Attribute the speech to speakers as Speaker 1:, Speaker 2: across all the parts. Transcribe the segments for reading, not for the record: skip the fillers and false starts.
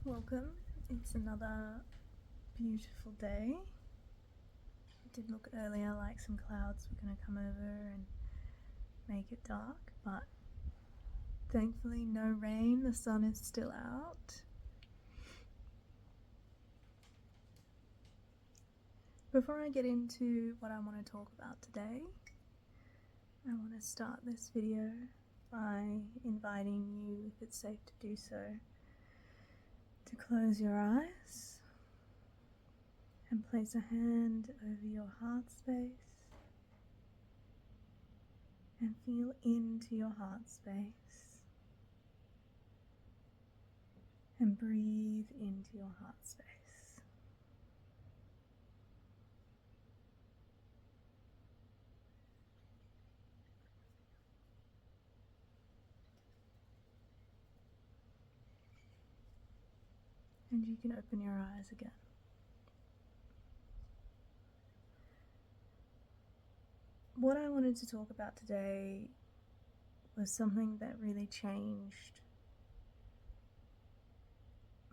Speaker 1: Welcome. It's another beautiful day. It did look earlier like some clouds were going to come over and make it dark, but thankfully no rain, the sun is still out. Before I get into what I want to talk about today, I want to start this video by inviting you, if it's safe to do so, to close your eyes and place a hand over your heart space and feel into your heart space and breathe into your heart space. And you can open your eyes again. What I wanted to talk about today was something that really changed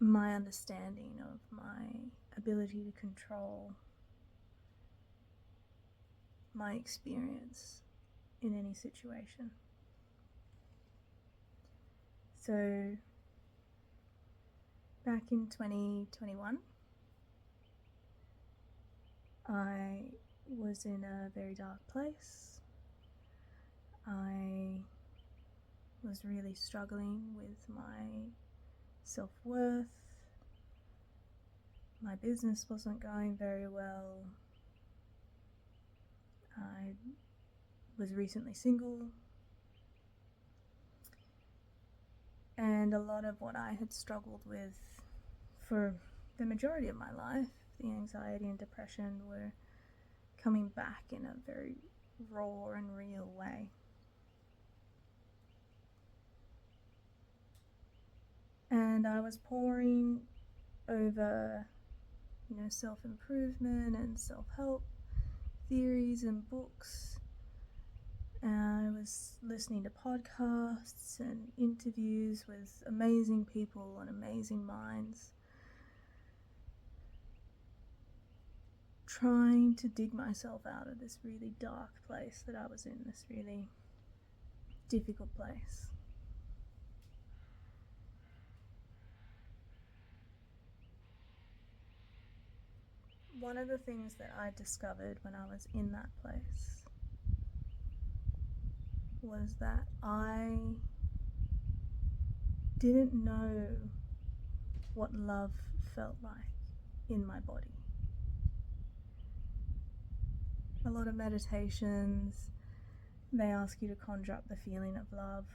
Speaker 1: my understanding of my ability to control my experience in any situation. So, back in 2021, I was in a very dark place. I was really struggling with my self-worth. My business wasn't going very well. I was recently single. And a lot of what I had struggled with for the majority of my life, the anxiety and depression, were coming back in a very raw and real way. And I was poring over, self-improvement and self-help theories and books. And I was listening to podcasts and interviews with amazing people and amazing minds, trying to dig myself out of this really dark place that I was in, this really difficult place. One of the things that I discovered when I was in that place was that I didn't know what love felt like in my body. A lot of meditations, they ask you to conjure up the feeling of love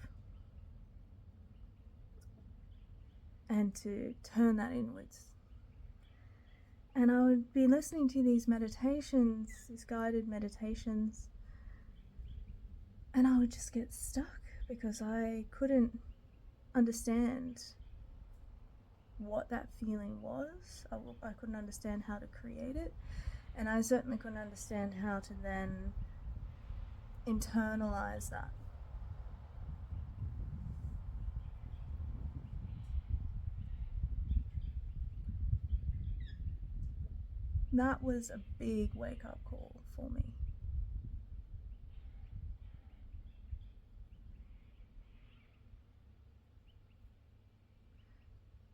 Speaker 1: and to turn that inwards. And I would be listening to these meditations, these guided meditations, and I would just get stuck because I couldn't understand what that feeling was. I couldn't understand how to create it, and I certainly couldn't understand how to then internalize that. That was a big wake-up call for me.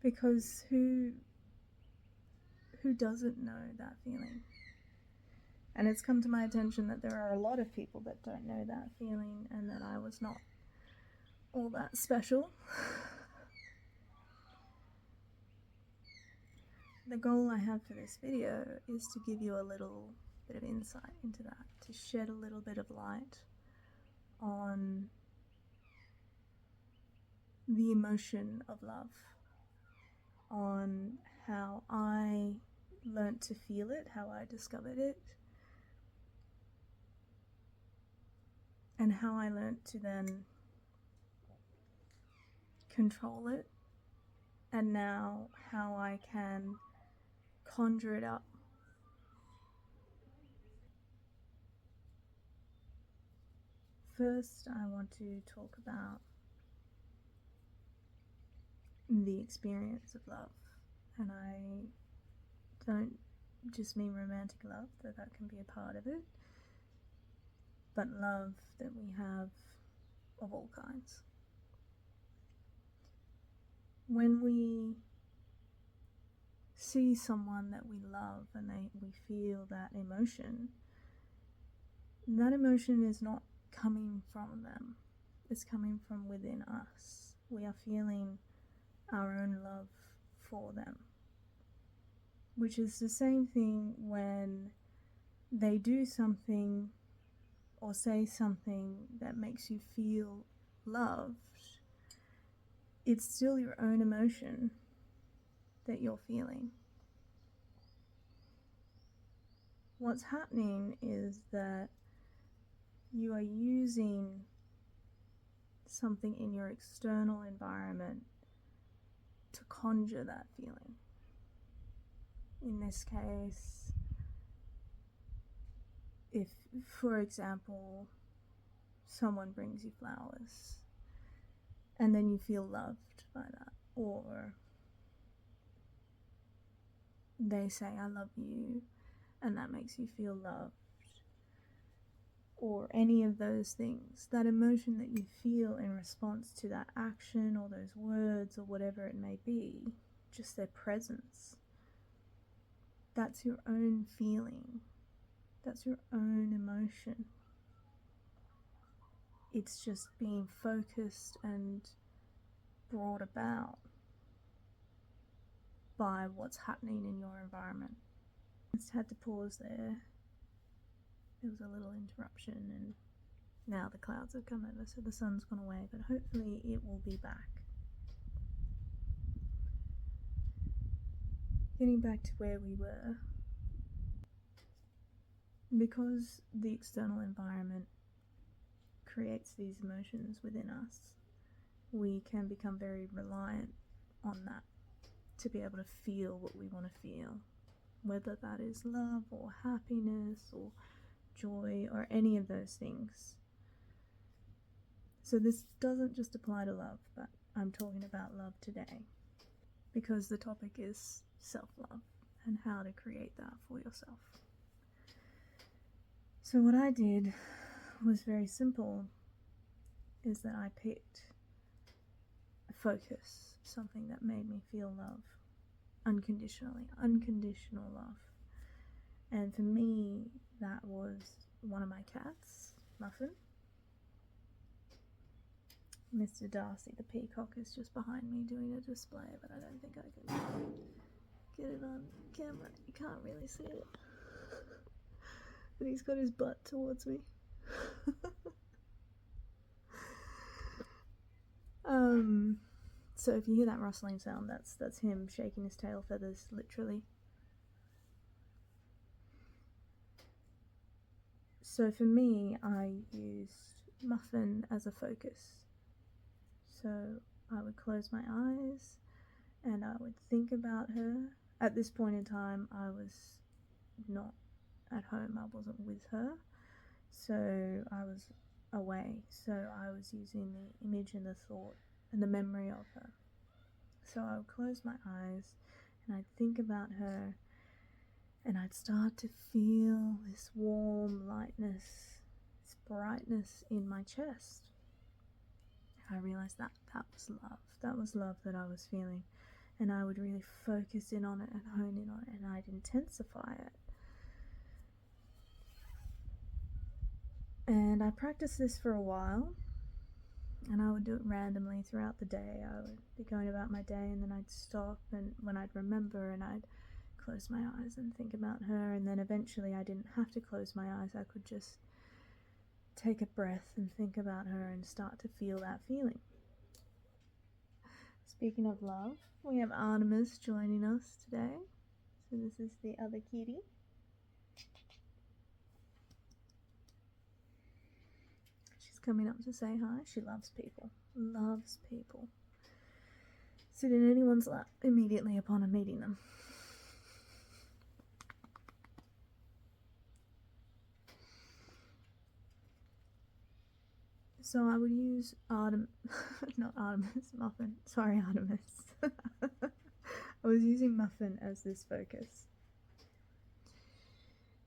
Speaker 1: Because who doesn't know that feeling? And it's come to my attention that there are a lot of people that don't know that feeling, and that I was not all that special. The goal I have for this video is to give you a little bit of insight into that, to shed a little bit of light on the emotion of love, on how I learnt to feel it, how I discovered it, and how I learnt to then control it, and now how I can conjure it up. First, I want to talk about the experience of love. And I don't just mean romantic love, though that can be a part of it, but love that we have of all kinds. When we see someone that we love and we feel that emotion is not coming from them. It's coming from within us. We are feeling our own love for them. Which is the same thing when they do something or say something that makes you feel loved. It's still your own emotion that you're feeling. What's happening is that you are using something in your external environment to conjure that feeling. In this case, if, for example, someone brings you flowers and then you feel loved by that, or they say I love you and that makes you feel loved, or any of those things, that emotion that you feel in response to that action or those words or whatever it may be, just their presence, that's your own feeling, that's your own emotion. It's just being focused and brought about by what's happening in your environment. I just had to pause there. There was a little interruption and now the clouds have come over, so the sun's gone away, but hopefully it will be back. Getting back to where we were, because the external environment creates these emotions within us, we can become very reliant on that to be able to feel what we want to feel, whether that is love or happiness or joy or any of those things. So this doesn't just apply to love, but I'm talking about love today because the topic is self-love and how to create that for yourself. So what I did was very simple, is that I picked a focus, something that made me feel love unconditionally, unconditional love. And for me, that was one of my cats, Muffin. Mr. Darcy the peacock is just behind me doing a display, but I don't think I can get it on camera. You can't really see it. But he's got his butt towards me. So if you hear that rustling sound, that's him shaking his tail feathers, literally. So for me, I used Muffin as a focus. So I would close my eyes and I would think about her. At this point in time, I was not at home, I wasn't with her, so I was away, so I was using the image and the thought and the memory of her. So I would close my eyes and I'd think about her and I'd start to feel this warm lightness, this brightness in my chest. I realized that was love. That was love that I was feeling. And I would really focus in on it and hone in on it, and I'd intensify it. And I practiced this for a while, and I would do it randomly throughout the day. I would be going about my day, and then I'd stop, and when I'd remember, and I'd close my eyes and think about her, and then eventually I didn't have to close my eyes. I could just take a breath and think about her and start to feel that feeling. Speaking of love, we have Artemis joining us today. So this is the other kitty. She's coming up to say hi. She loves people. Loves people. Sit in anyone's lap immediately upon meeting them. So I would use Muffin. Sorry, Artemis. I was using muffin as this focus.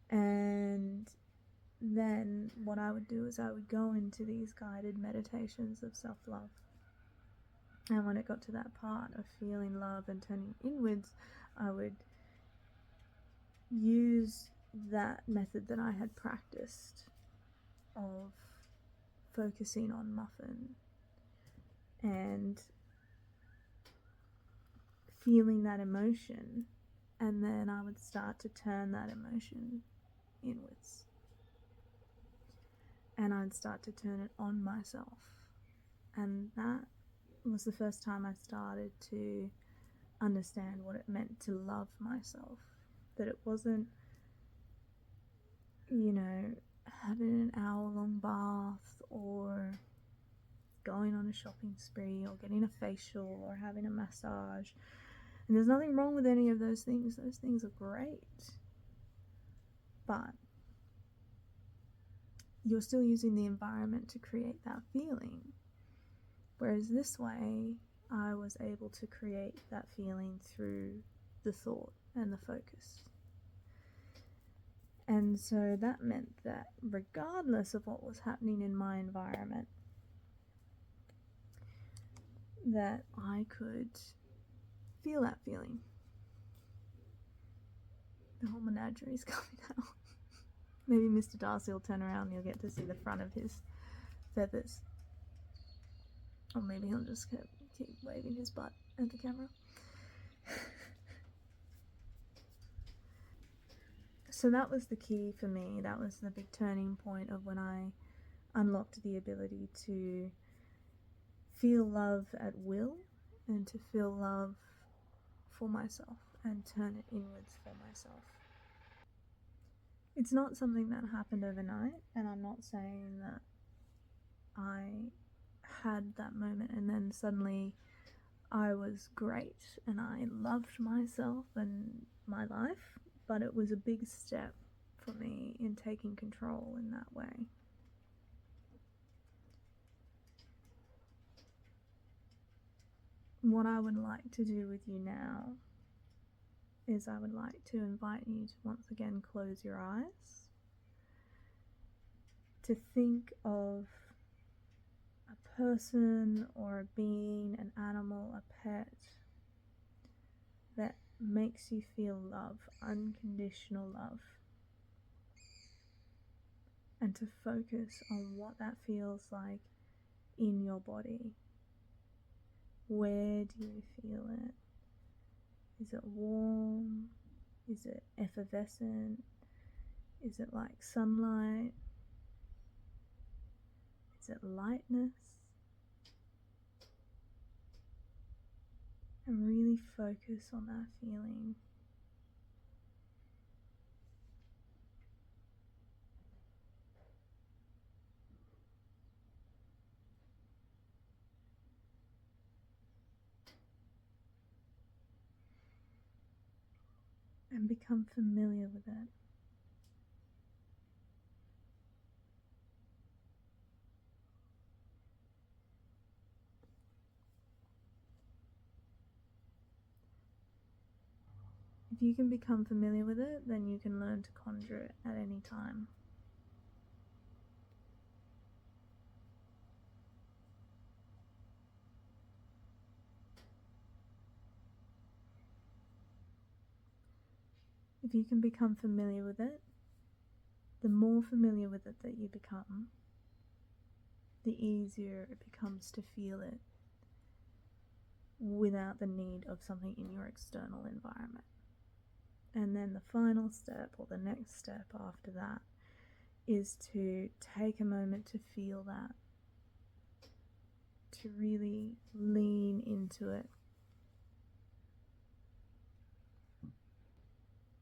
Speaker 1: And then what I would do is I would go into these guided meditations of self-love. And when it got to that part of feeling love and turning inwards, I would use that method that I had practiced of focusing on muffin and feeling that emotion, and then I would start to turn that emotion inwards, and I'd start to turn it on myself. And that was the first time I started to understand what it meant to love myself. That it wasn't, having an hour-long bath or going on a shopping spree or getting a facial or having a massage. And there's nothing wrong with any of those things. Those things are great. But you're still using the environment to create that feeling. Whereas this way, I was able to create that feeling through the thought and the focus. And so that meant that regardless of what was happening in my environment, that I could feel that feeling. The whole menagerie is coming out. Maybe Mr. Darcy will turn around and you'll get to see the front of his feathers. Or maybe he'll just keep waving his butt at the camera. So that was the key for me. That was the big turning point of when I unlocked the ability to feel love at will and to feel love for myself and turn it inwards for myself. It's not something that happened overnight, and I'm not saying that I had that moment and then suddenly I was great and I loved myself and my life, but it was a big step for me in taking control in that way. What I would like to do with you now is I would like to invite you to once again close your eyes, to think of a person or a being, an animal, a pet that makes you feel love, unconditional love, and to focus on what that feels like in your body. Where do you feel it? Is it warm? Is it effervescent? Is it like sunlight? Is it lightness? And really focus on that feeling. And become familiar with it. If you can become familiar with it, then you can learn to conjure it at any time. If you can become familiar with it, the more familiar with it that you become, the easier it becomes to feel it without the need of something in your external environment. And then the final step, or the next step after that, is to take a moment to feel that, to really lean into it,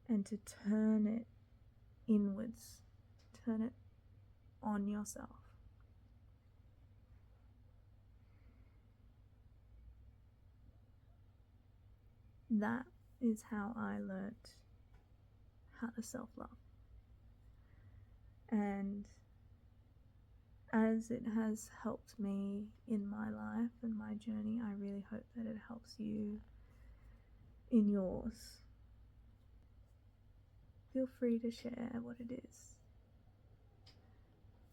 Speaker 1: and to turn it inwards, turn it on yourself. That is how I learnt how to self-love. And as it has helped me in my life and my journey, I really hope that it helps you in yours, feel free to share what it is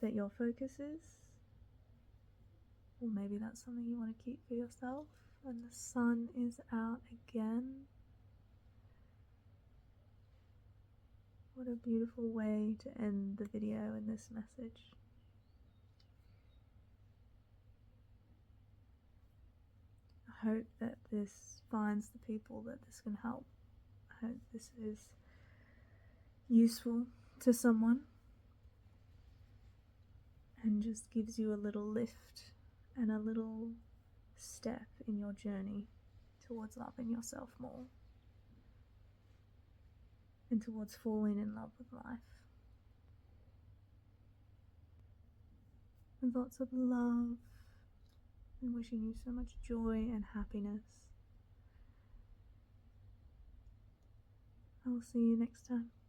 Speaker 1: that your focus is. Or maybe that's something you want to keep for yourself. When the sun is out again, what a beautiful way to end the video in this message. I hope that this finds the people that this can help. I hope this is useful to someone and just gives you a little lift and a little step in your journey towards loving yourself more and towards falling in love with life. With lots of love, and wishing you so much joy and happiness. I will see you next time.